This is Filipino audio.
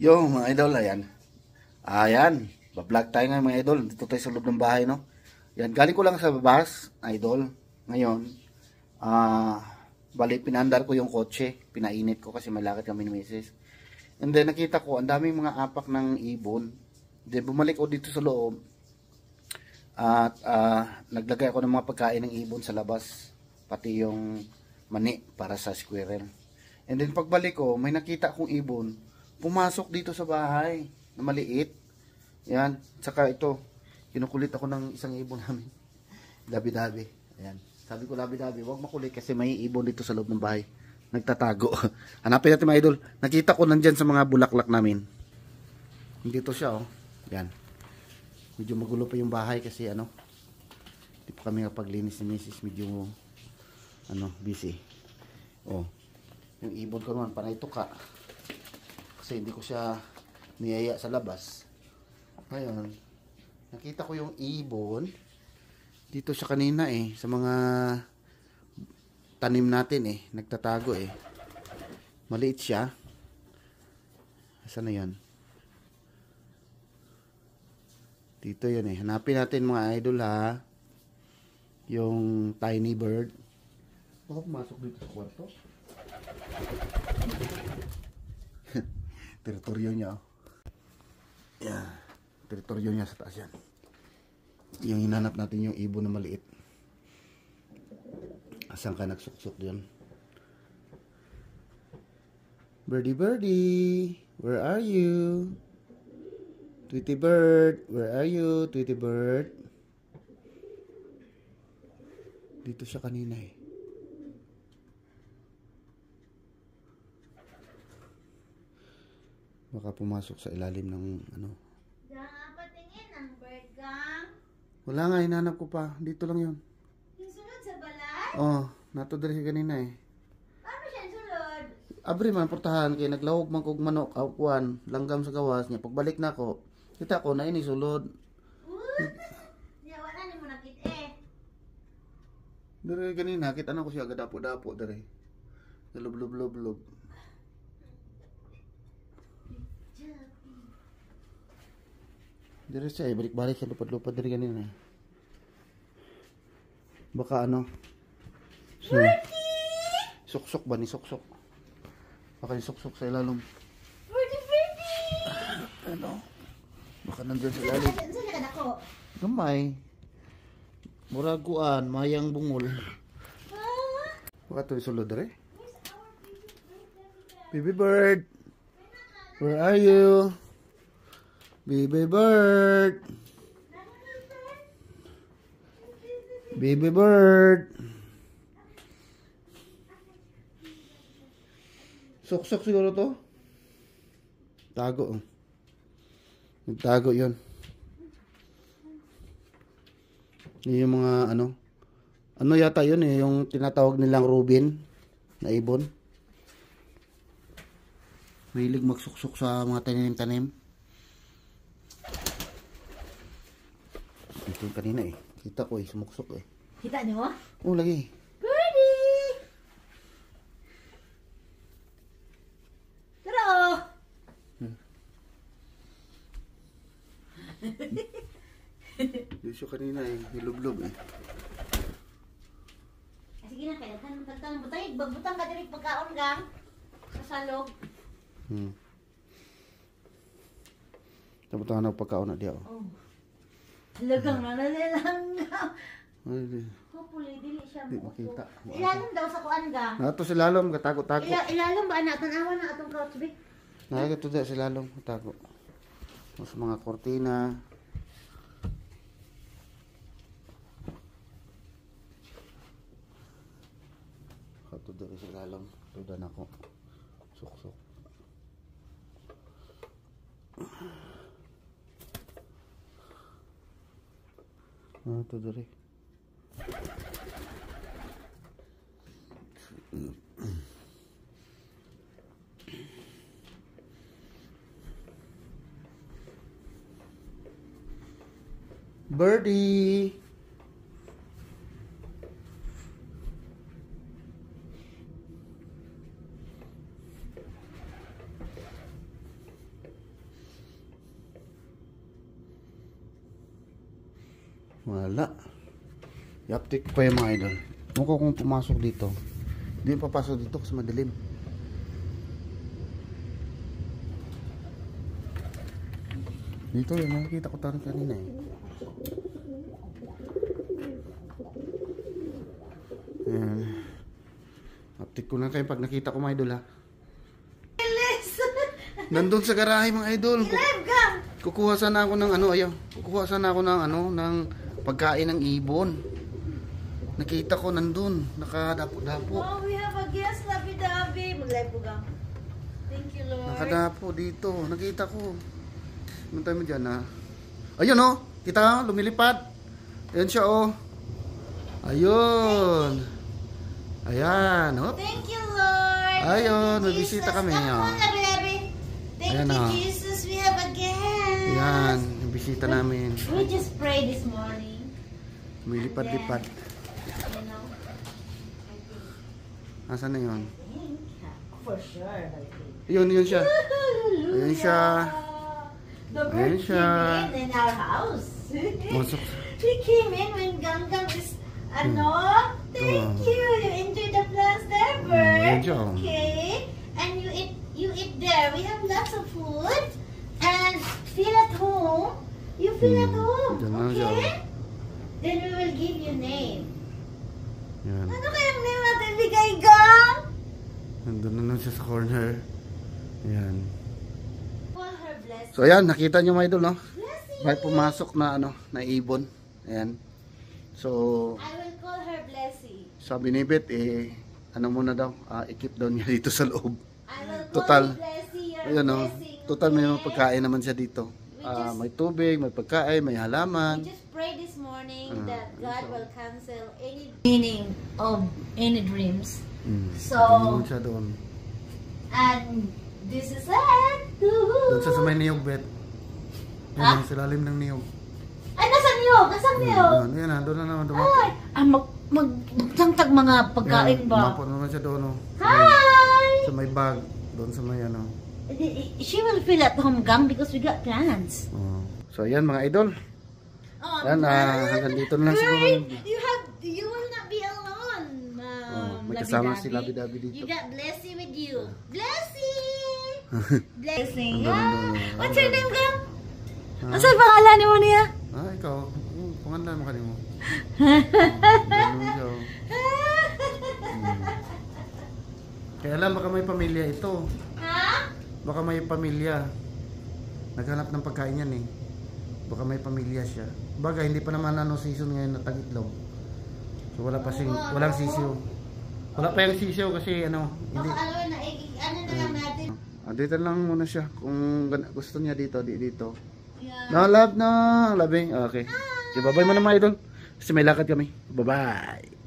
Yung mga idol, ayan. Ayan, bablog tayo ngayon mga idol. Dito tayo sa loob ng bahay, no? Yan, galing ko lang sa babas, idol. Ngayon, ah, bali, pinandar ko yung kotse. Pinainit ko kasi malakad kami ni Mrs. And then, nakita ko, ang daming mga apak ng ibon. Then, bumalik ko dito sa loob. At, naglagay ako ng mga pagkain ng ibon sa labas. Pati yung mani para sa squirrel. And then, pagbalik ko, may nakita akong ibon. Pumasok dito sa bahay na maliit. Yan. Tsaka ito, kinukulit ako ng isang ibon namin. Dabi-dabi. Ayan. Sabi ko dabi-dabi, huwag makulit kasi may ibon dito sa loob ng bahay. Nagtatago. Hanapin natin mga idol. Nakita ko nandyan sa mga bulaklak namin. Dito siya, oh. Yan. Medyo magulo pa yung bahay kasi ano, hindi pa kami kapaglinis ni Mrs. Medyo busy. Oh. Yung ibon ko naman, panay tuka. Kasi hindi ko siya niyaya sa labas. Ngayon, nakita ko yung ibon. Dito siya kanina sa mga tanim natin nagtatago Maliit siya. Saan na yan? Dito yun Hanapin natin mga idol ha. Yung tiny bird. Baka pumasok dito sa kwarto. Teritoryo niya. Yeah. Teritoryo niya sa taas yan. Yung hinanap natin yung ibon na maliit. Asan ka nagsuksok yun? Birdie birdie, where are you? Tweety bird, where are you? Tweety bird. Dito siya kanina Baka pumasok sa ilalim ng ano. Diyan patingin ang bird gang. Wala nga, hinanap ko pa. Dito lang yun. Yung sulod sa balay? Oh, nato diri siya kanina Ano siya yung sulod? Abri man portahan kay naglawog man kog manok aw kuan, langgam sa gawas niya. Pagbalik na ko, kita ko na ini sulod. Niya wala ni mo nakit Diri kanina kita na ko siya gadapo-dapo diri. Lob-lob-lob-lob. Diri siya balik-balik sa lupad-lupad diri kanina. Baka ano? Suksok ba ni suksok? Baka ni suksok sa ilalom. Ano? Baka nandun sa ilalim. Saan ka nako? Gamay. Muraguan, mayang bungol. Baka ito isulod diri. Baby bird. Where are you? Baby bird. Baby bird. Sok-sok siguro to. Tago. Nagtago yun. Yung mga ano. Ano yata yun yung tinatawag nilang Rubin na ibon. Mahilig magsuksok sa mga tanim-tanim. Ito yung kanina Kita ko sumuksok Kita niyo mo? Oh, lagi. Birdie! Tara! Yung siya kanina nilublob Sige na, kaya tagtang butay. Bagbutang ka diri pagkaon gang. Sa salog. Tabutan na pagkaon na diya. Oh. Halagang nanalang. Ay, Hopefully, dili siya di mo. makita. Ilalom daw sa kuan gang. Nato si lalom gatago-tago. Ilalom ba na? Tanawan na atong couch big. Nagato da si lalom gatago. Sa mga kortina. Kato da si lalom. Tudan ako. Suksok. Ito dari. Birdie. Wala. I-update ko pa yung mga idol. Mukha kong pumasok dito. Hindi papasok dito kasi madilim. Dito yun, nakikita ko tayo kanina eh. Ayan. Update ko lang kayo pag nakita ko mga idol ha. Nandun sa garahe mga idol. Kukuha sana ako ng ano, ayaw. Kukuha sana ako ng ano, ng pagkain ng ibon. Nakita ko nandun, nakadapo-dapo. Oh, we have a guest, labi-dabi. Mag-live po gang. Thank you, Lord. Nakadapo dito, nakita ko. Ano tayo mo dyan ha? Ayun oh, kita lumilipad. Ayun siya oh. Ayun. Ayan, hop. Thank you, Lord. Ayun, Thank may you, bisita Jesus. kami, Come oh. on, labi-dabi. Thank Ayan, you, oh. Jesus. We have a guest. Ayan, yung bisita namin. We just prayed this morning. Lumilipad-lipad. You know, Asan na yun? for sure. I think. Yun siya. Ayun siya. The Ayun bird siya. came in our house. Masok. He came in when Ganggang is, ano? Thank you. You enjoy the plants there, bird. Ayun siya, oh. Okay. And you eat there. We have lots of food. And feel at home. You feel at home. Diyan lang siya, Okay? oh. Then we will give you name. Yan. Ano kayang name natin bigay, Gang? Nandun na lang siya sa corner. Ayan. Call her blessing. So ayan, nakita nyo mga idol no? Blessing. May pumasok na ano, na ibon. Ayan. So, I will call her Blessing. sabi ni Beth, ano muna daw, i-keep daw niya dito sa loob. I will call Total. you Blessing, your Ayun no, blessing. total may mga okay? pagkain naman siya dito. May tubig, may pagkain, may halaman. We just pray this morning that God so- will cancel any meaning of any dreams. So- Doon siya doon. And this is it. Doon siya sa may niyog, Beth. Ha? Sa lalim ng niyog. Ay, nasan niyo? Nasan niyo? Ayan na, doon na naman dumapo. Ay, magtangtag mga pagkain ba? Dumapo naman siya doon. Oh. Hi! Sa may bag. Doon sa may ano. She will feel at home, Gang, because we got plants. Oh. So ayan mga idol. Oh, Yan, hanggang dito na lang siguro. You will not be alone. May kasama si Labi-Dabi dito. You got Blessy with you. Blessy! Blessing. Ang ganda. What's your name, Gang? Ah. Ano pangalan mo niya? Ikaw. Pangalan mo kanimo. Kaya alam, baka may pamilya ito. Ha? Baka may pamilya. Naghanap ng pagkain yan eh. Baka may pamilya siya. Baga, hindi pa naman ano season ngayon na tag-itlog. So wala pa walang sisiw. Wala pa yung sisiw kasi ano, hindi. Ano na lang natin? Dito lang muna siya. Kung gusto niya dito, dito. Yeah. No, love, no. Labing. Okay. Okay, bye-bye mo na mga idol. Kasi may lakad kami. Bye-bye.